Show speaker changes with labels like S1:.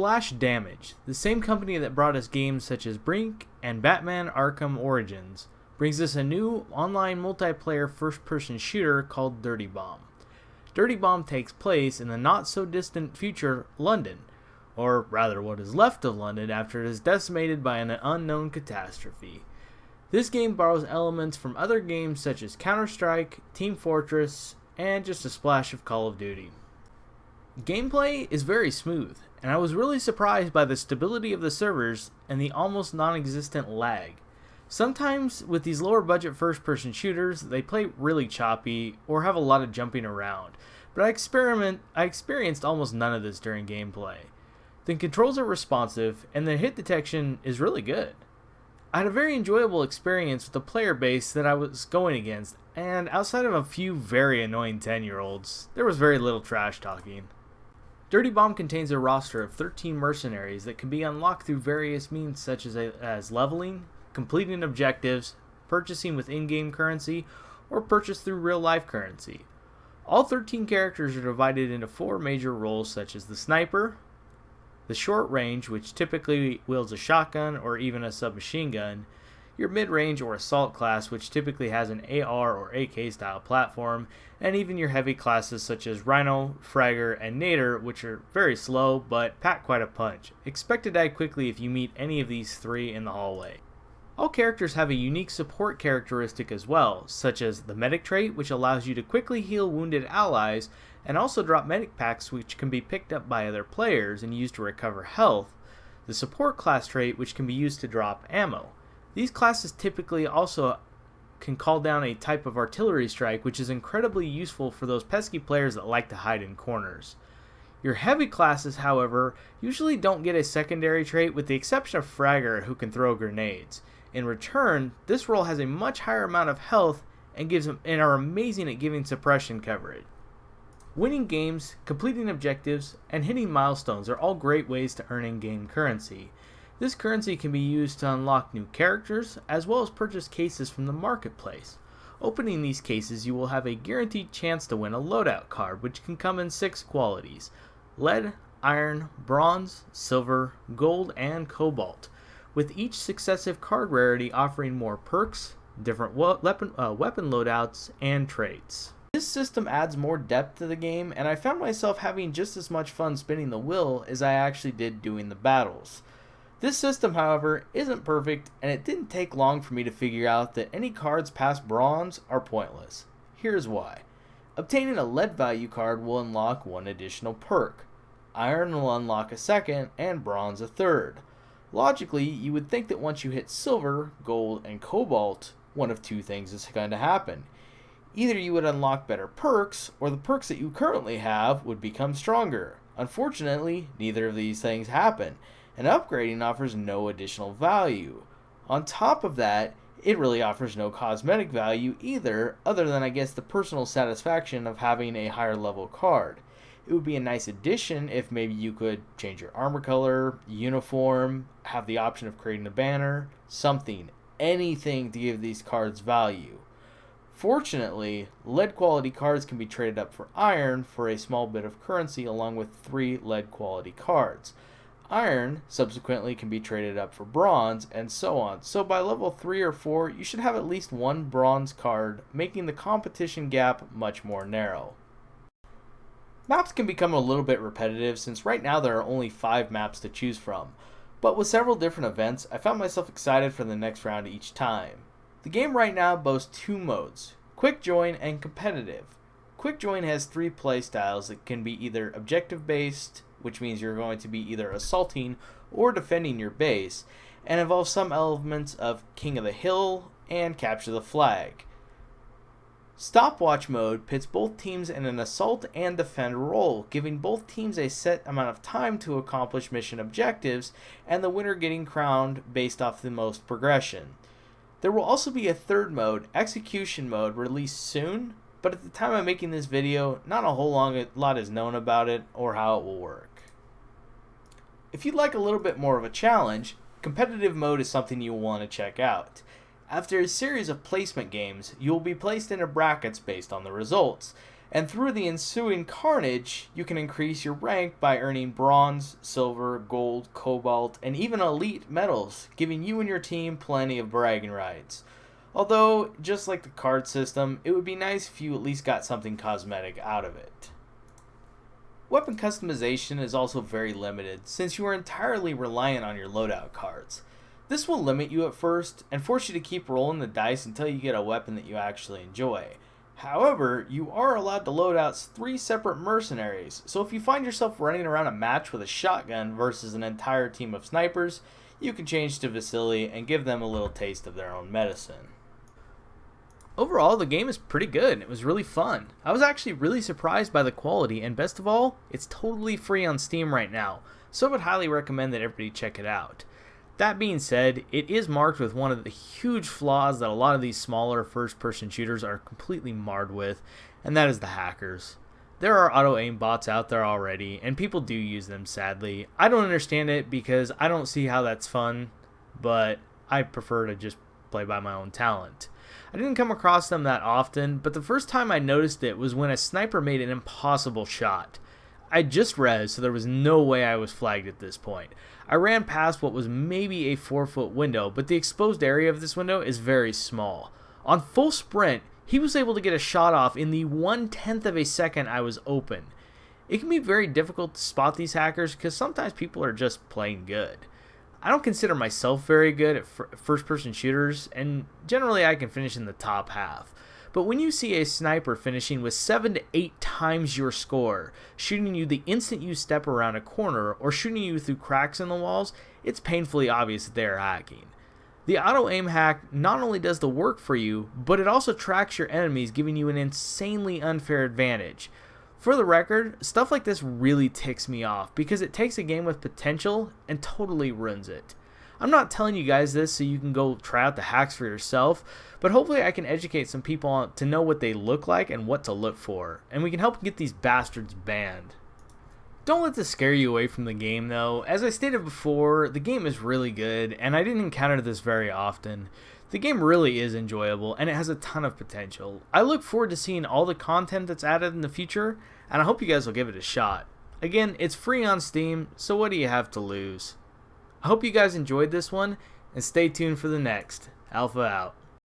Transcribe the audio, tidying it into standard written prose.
S1: Splash Damage, the same company that brought us games such as Brink and Batman Arkham Origins, brings us a new online multiplayer first-person shooter called Dirty Bomb. Dirty Bomb takes place in the not-so-distant future London, or rather what is left of London after it is decimated by an unknown catastrophe. This game borrows elements from other games such as Counter-Strike, Team Fortress, and just a splash of Call of Duty. Gameplay is very smooth, and I was really surprised by the stability of the servers and the almost non-existent lag. Sometimes with these lower budget first person shooters, they play really choppy or have a lot of jumping around, but I experienced almost none of this during gameplay. The controls are responsive and the hit detection is really good. I had a very enjoyable experience with the player base that I was going against, and outside of a few very annoying 10-year-olds, there was very little trash talking. Dirty Bomb contains a roster of 13 mercenaries that can be unlocked through various means such as leveling, completing objectives, purchasing with in-game currency, or purchase through real-life currency. All 13 characters are divided into 4 major roles such as the sniper, the short range, which typically wields a shotgun or even a submachine gun, your mid-range or assault class, which typically has an AR or AK style platform, and even your heavy classes such as Rhino, Fragger, and Nader, which are very slow but pack quite a punch. Expect to die quickly if you meet any of these 3 in the hallway. All characters have a unique support characteristic as well, such as the medic trait, which allows you to quickly heal wounded allies, and also drop medic packs which can be picked up by other players and used to recover health, the support class trait, which can be used to drop ammo. These classes typically also can call down a type of artillery strike, which is incredibly useful for those pesky players that like to hide in corners. Your heavy classes, however, usually don't get a secondary trait with the exception of Fragger, who can throw grenades. In return, this role has a much higher amount of health and are amazing at giving suppression coverage. Winning games, completing objectives, and hitting milestones are all great ways to earn in-game currency. This currency can be used to unlock new characters, as well as purchase cases from the marketplace. Opening these cases, you will have a guaranteed chance to win a loadout card, which can come in 6 qualities: lead, iron, bronze, silver, gold, and cobalt, with each successive card rarity offering more perks, different weapon loadouts, and traits. This system adds more depth to the game, and I found myself having just as much fun spinning the wheel as I actually did doing the battles. This system, however, isn't perfect, and it didn't take long for me to figure out that any cards past bronze are pointless. Here's why. Obtaining a lead value card will unlock 1 additional perk. Iron will unlock a second, and bronze a third. Logically, you would think that once you hit silver, gold, and cobalt, one of 2 things is going to happen. Either you would unlock better perks, or the perks that you currently have would become stronger. Unfortunately, neither of these things happen, and upgrading offers no additional value. On top of that, it really offers no cosmetic value either, other than I guess the personal satisfaction of having a higher level card. It would be a nice addition if maybe you could change your armor color, uniform, have the option of creating a banner, something, anything to give these cards value. Fortunately, lead quality cards can be traded up for iron for a small bit of currency along with 3 lead quality cards. Iron subsequently can be traded up for bronze and so on, so by level 3 or 4 you should have at least 1 bronze card, making the competition gap much more narrow. Maps can become a little bit repetitive since right now there are only 5 maps to choose from, but with several different events I found myself excited for the next round each time. The game right now boasts 2 modes, Quick Join and Competitive. Quick Join has 3 play styles that can be either objective based, which means you're going to be either assaulting or defending your base, and involves some elements of King of the Hill and Capture the Flag. Stopwatch mode pits both teams in an assault and defend role, giving both teams a set amount of time to accomplish mission objectives, and the winner getting crowned based off the most progression. There will also be a 3rd mode, Execution Mode, released soon, but at the time of making this video, not a whole lot is known about it or how it will work. If you'd like a little bit more of a challenge, Competitive Mode is something you'll want to check out. After a series of placement games, you will be placed into brackets based on the results. And through the ensuing carnage, you can increase your rank by earning bronze, silver, gold, cobalt, and even elite medals, giving you and your team plenty of bragging rights. Although, just like the card system, it would be nice if you at least got something cosmetic out of it. Weapon customization is also very limited, since you are entirely reliant on your loadout cards. This will limit you at first, and force you to keep rolling the dice until you get a weapon that you actually enjoy. However, you are allowed to load out 3 separate mercenaries, so if you find yourself running around a match with a shotgun versus an entire team of snipers, you can change to Vasily and give them a little taste of their own medicine. Overall, the game is pretty good. It was really fun. I was actually really surprised by the quality, and best of all, it's totally free on Steam right now, so I would highly recommend that everybody check it out. That being said, it is marked with one of the huge flaws that a lot of these smaller first-person shooters are completely marred with, and that is the hackers. There are auto-aim bots out there already, and people do use them, sadly. I don't understand it because I don't see how that's fun, but I prefer to just play by my own talent. I didn't come across them that often, but the first time I noticed it was when a sniper made an impossible shot. I just rezzed, so there was no way I was flagged at this point. I ran past what was maybe a 4-foot window, but the exposed area of this window is very small. On full sprint, he was able to get a shot off in the 1/10 of a second I was open. It can be very difficult to spot these hackers because sometimes people are just plain good. I don't consider myself very good at first-person shooters, and generally I can finish in the top half. But when you see a sniper finishing with 7 to 8 times your score, shooting you the instant you step around a corner, or shooting you through cracks in the walls, it's painfully obvious that they are hacking. The auto-aim hack not only does the work for you, but it also tracks your enemies, giving you an insanely unfair advantage. For the record, stuff like this really ticks me off because it takes a game with potential and totally ruins it. I'm not telling you guys this so you can go try out the hacks for yourself, but hopefully I can educate some people to know what they look like and what to look for, and we can help get these bastards banned. Don't let this scare you away from the game though. As I stated before, the game is really good, and I didn't encounter this very often. The game really is enjoyable, and it has a ton of potential. I look forward to seeing all the content that's added in the future, and I hope you guys will give it a shot. Again, it's free on Steam, so what do you have to lose? I hope you guys enjoyed this one, and stay tuned for the next. Alpha out.